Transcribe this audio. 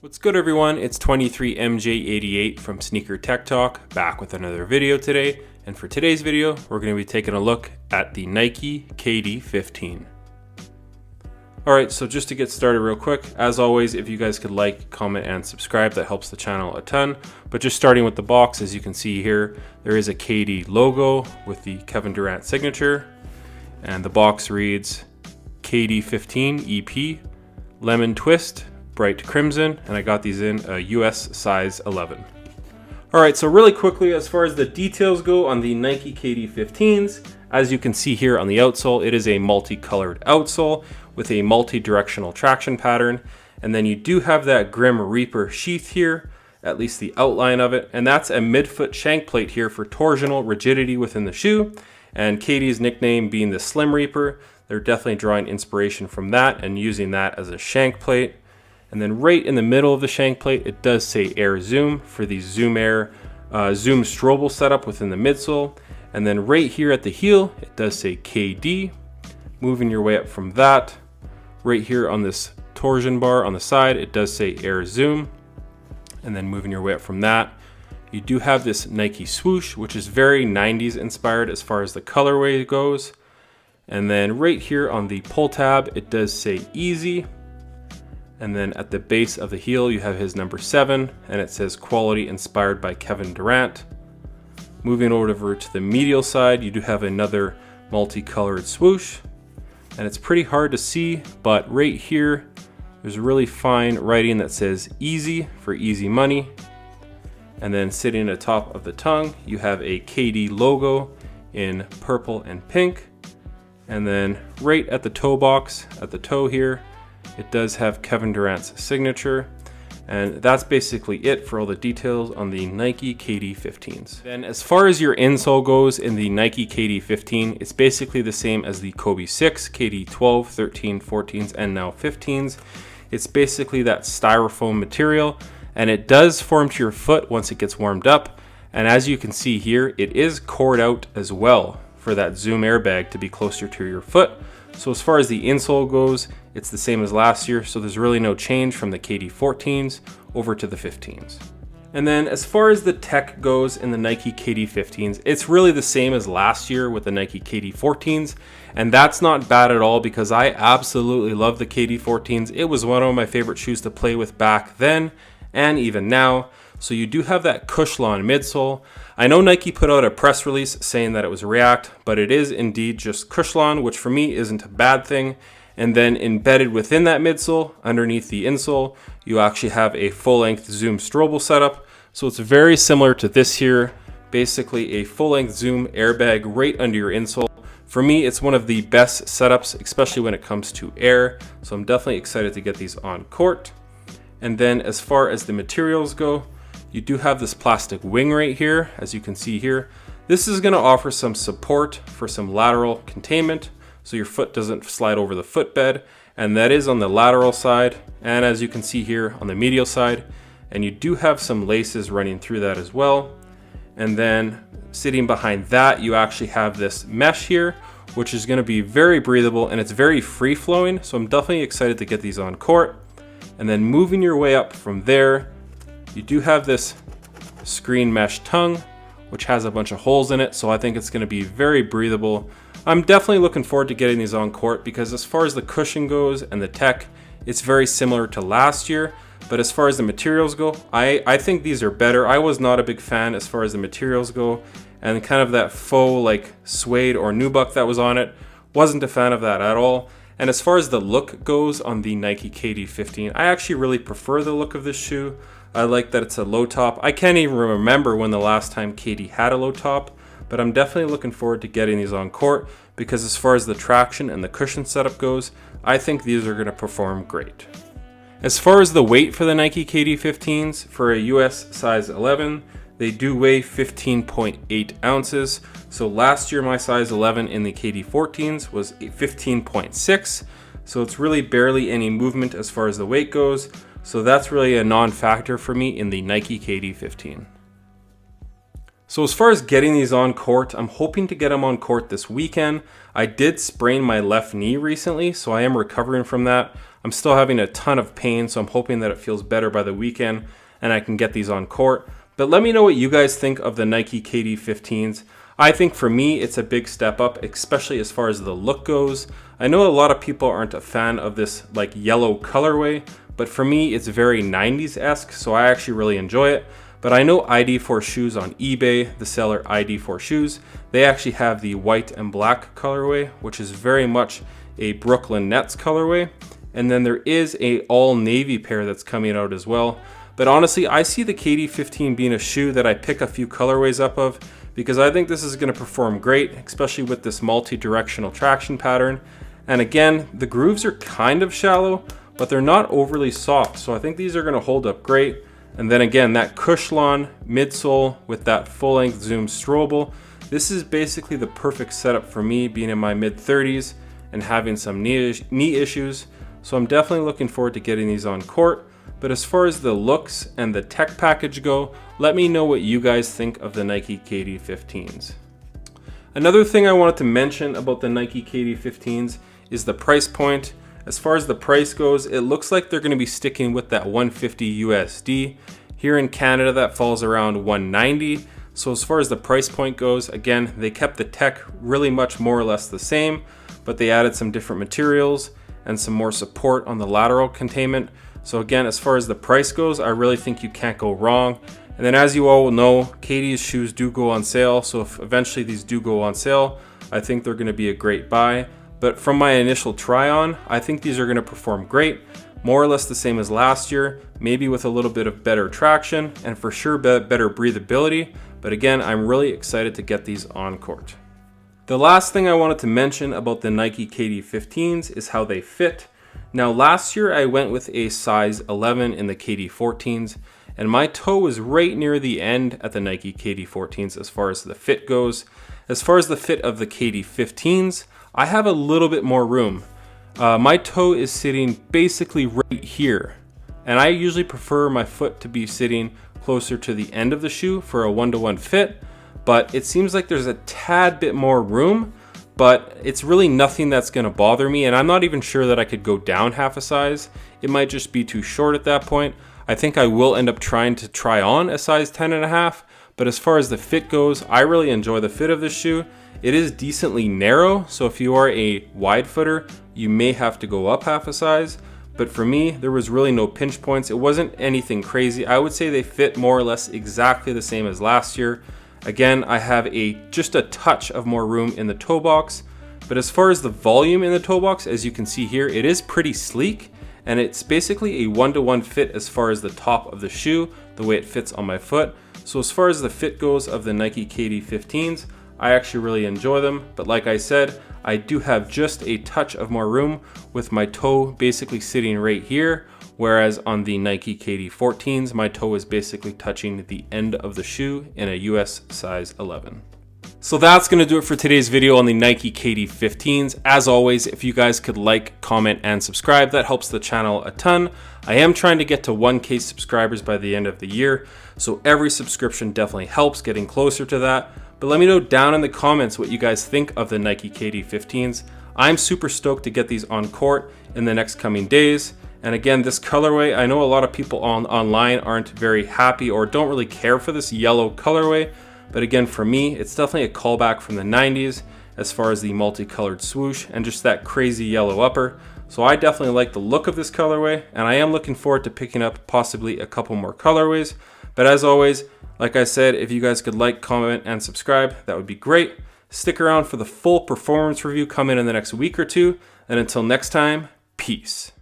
What's good, everyone? It's 23MJ88 from Sneaker Tech Talk, back with another video today. And for today's video, we're going to be taking a look at the Nike KD15. Alright, so just to get started real quick, as always, if you guys could like, comment, and subscribe, that helps the channel a ton. But just starting with the box, as you can see here, there is a KD logo with the Kevin Durant signature. And the box reads KD15 EP, Lemon Twist, Bright Crimson, and I got these in a US size 11. Alright, so really quickly, as far as the details go on the Nike KD15s, as you can see here on the outsole, it is a multicolored outsole with a multi-directional traction pattern, and then you do have that Grim Reaper sheath here, at least the outline of it, and that's a midfoot shank plate here for torsional rigidity within the shoe, and KD's nickname being the Slim Reaper. They're definitely drawing inspiration from that and using that as a shank plate. And then right in the middle of the shank plate, it does say Air Zoom for the Zoom Air Zoom Strobel setup within the midsole. And then right here at the heel, it does say KD. Moving your way up from that, right here on this torsion bar on the side, it does say Air Zoom. And then moving your way up from that, you do have this Nike swoosh, which is very 90s inspired as far as the colorway goes. And then right here on the pull tab, it does say Easy. And then at the base of the heel, you have his number 7, and it says quality inspired by Kevin Durant. Moving over to the medial side, you do have another multicolored swoosh, and it's pretty hard to see, but right here, there's really fine writing that says easy for easy money. And then sitting atop of the tongue, you have a KD logo in purple and pink. And then right at the toe box, at the toe here, it does have Kevin Durant's signature, and that's basically it for all the details on the Nike KD15s. Then as far as your insole goes in the Nike KD15, it's basically the same as the Kobe 6, KD12, 13, 14s, and now 15s. It's basically that styrofoam material, and it does form to your foot once it gets warmed up. And as you can see here, it is cored out as well for that Zoom airbag to be closer to your foot. So as far as the insole goes, it's the same as last year, so there's really no change from the KD14s over to the 15s. And then as far as the tech goes in the Nike KD15s, it's really the same as last year with the Nike KD14s, and that's not bad at all because I absolutely love the KD14s. It was one of my favorite shoes to play with back then and even now. So you do have that Cushlon midsole. I know Nike put out a press release saying that it was React, but it is indeed just Cushlon, which for me isn't a bad thing. And then embedded within that midsole, underneath the insole, you actually have a full-length Zoom Strobel setup. So it's very similar to this here, basically a full-length Zoom airbag right under your insole. For me, it's one of the best setups, especially when it comes to air. So I'm definitely excited to get these on court. And then as far as the materials go, you do have this plastic wing right here, as you can see here. This is going to offer some support for some lateral containment, so your foot doesn't slide over the footbed, and that is on the lateral side, and as you can see here on the medial side. And you do have some laces running through that as well. And then sitting behind that, you actually have this mesh here, which is going to be very breathable, and it's very free-flowing, so I'm definitely excited to get these on court. And then moving your way up from there, you do have this screen mesh tongue, which has a bunch of holes in it, so I think it's going to be very breathable. I'm definitely looking forward to getting these on court because as far as the cushion goes and the tech, it's very similar to last year. But as far as the materials go, I think these are better. I was not a big fan as far as the materials go, and kind of that faux like suede or nubuck that was on it, wasn't a fan of that at all. And as far as the look goes on the Nike KD15, I actually really prefer the look of this shoe. I like that it's a low top. I can't even remember when the last time KD had a low top, but I'm definitely looking forward to getting these on court because as far as the traction and the cushion setup goes, I think these are going to perform great. As far as the weight for the Nike KD15s, for a US size 11, they do weigh 15.8 ounces. So last year my size 11 in the KD14s was 15.6. So it's really barely any movement as far as the weight goes. So that's really a non-factor for me in the Nike KD15. So as far as getting these on court, I'm hoping to get them on court this weekend. I did sprain my left knee recently, so I am recovering from that. I'm still having a ton of pain, so I'm hoping that it feels better by the weekend and I can get these on court. But let me know what you guys think of the Nike KD15s. I think for me, it's a big step up, especially as far as the look goes. I know a lot of people aren't a fan of this like yellow colorway, but for me, it's very 90s-esque, so I actually really enjoy it. But I know ID4 Shoes on eBay, the seller ID4 Shoes, they actually have the white and black colorway, which is very much a Brooklyn Nets colorway. And then there is a all navy pair that's coming out as well. But honestly, I see the KD15 being a shoe that I pick a few colorways up of because I think this is going to perform great, especially with this multi-directional traction pattern. And again, the grooves are kind of shallow, but they're not overly soft. So I think these are going to hold up great. And then again, that Cushlon midsole with that full-length Zoom Strobel. This is basically the perfect setup for me being in my mid-30s and having some knee issues. So I'm definitely looking forward to getting these on court. But as far as the looks and the tech package go, let me know what you guys think of the Nike KD15s. Another thing I wanted to mention about the Nike KD15s is the price point. As far as the price goes, it looks like they're going to be sticking with that $150 USD. Here in Canada, that falls around $190. So as far as the price point goes, again, they kept the tech really much more or less the same, but they added some different materials and some more support on the lateral containment. So again, as far as the price goes, I really think you can't go wrong. And then as you all know, KD's shoes do go on sale. So if eventually these do go on sale, I think they're going to be a great buy. But from my initial try on, I think these are going to perform great. More or less the same as last year, maybe with a little bit of better traction and for sure better breathability. But again, I'm really excited to get these on court. The last thing I wanted to mention about the Nike KD15s is how they fit. Now last year I went with a size 11 in the KD14s and my toe was right near the end at the Nike KD14s as far as the fit goes. As far as the fit of the KD15s, I have a little bit more room. My toe is sitting basically right here and I usually prefer my foot to be sitting closer to the end of the shoe for a one-to-one fit, but it seems like there's a tad bit more room. But it's really nothing that's going to bother me, and I'm not even sure that I could go down half a size. It might just be too short at that point. I think I will end up trying to try on a size 10.5, but as far as the fit goes, I really enjoy the fit of this shoe. It is decently narrow, so if you are a wide footer, you may have to go up half a size. But for me, there was really no pinch points. It wasn't anything crazy. I would say they fit more or less exactly the same as last year. Again, I have just a touch of more room in the toe box, but as far as the volume in the toe box, as you can see here, it is pretty sleek and it's basically a one-to-one fit as far as the top of the shoe, the way it fits on my foot. So as far as the fit goes of the Nike KD15s, I actually really enjoy them, but like I said, I do have just a touch of more room with my toe basically sitting right here. Whereas on the Nike KD14s, my toe is basically touching the end of the shoe in a US size 11. So that's going to do it for today's video on the Nike KD15s. As always, if you guys could like, comment, and subscribe, that helps the channel a ton. I am trying to get to 1K subscribers by the end of the year, so every subscription definitely helps getting closer to that. But let me know down in the comments what you guys think of the Nike KD15s. I'm super stoked to get these on court in the next coming days. And again, this colorway, I know a lot of people online aren't very happy or don't really care for this yellow colorway. But again, for me, it's definitely a callback from the 90s as far as the multicolored swoosh and just that crazy yellow upper. So I definitely like the look of this colorway, and I am looking forward to picking up possibly a couple more colorways. But as always, like I said, if you guys could like, comment, and subscribe, that would be great. Stick around for the full performance review coming in the next week or two. And until next time, peace.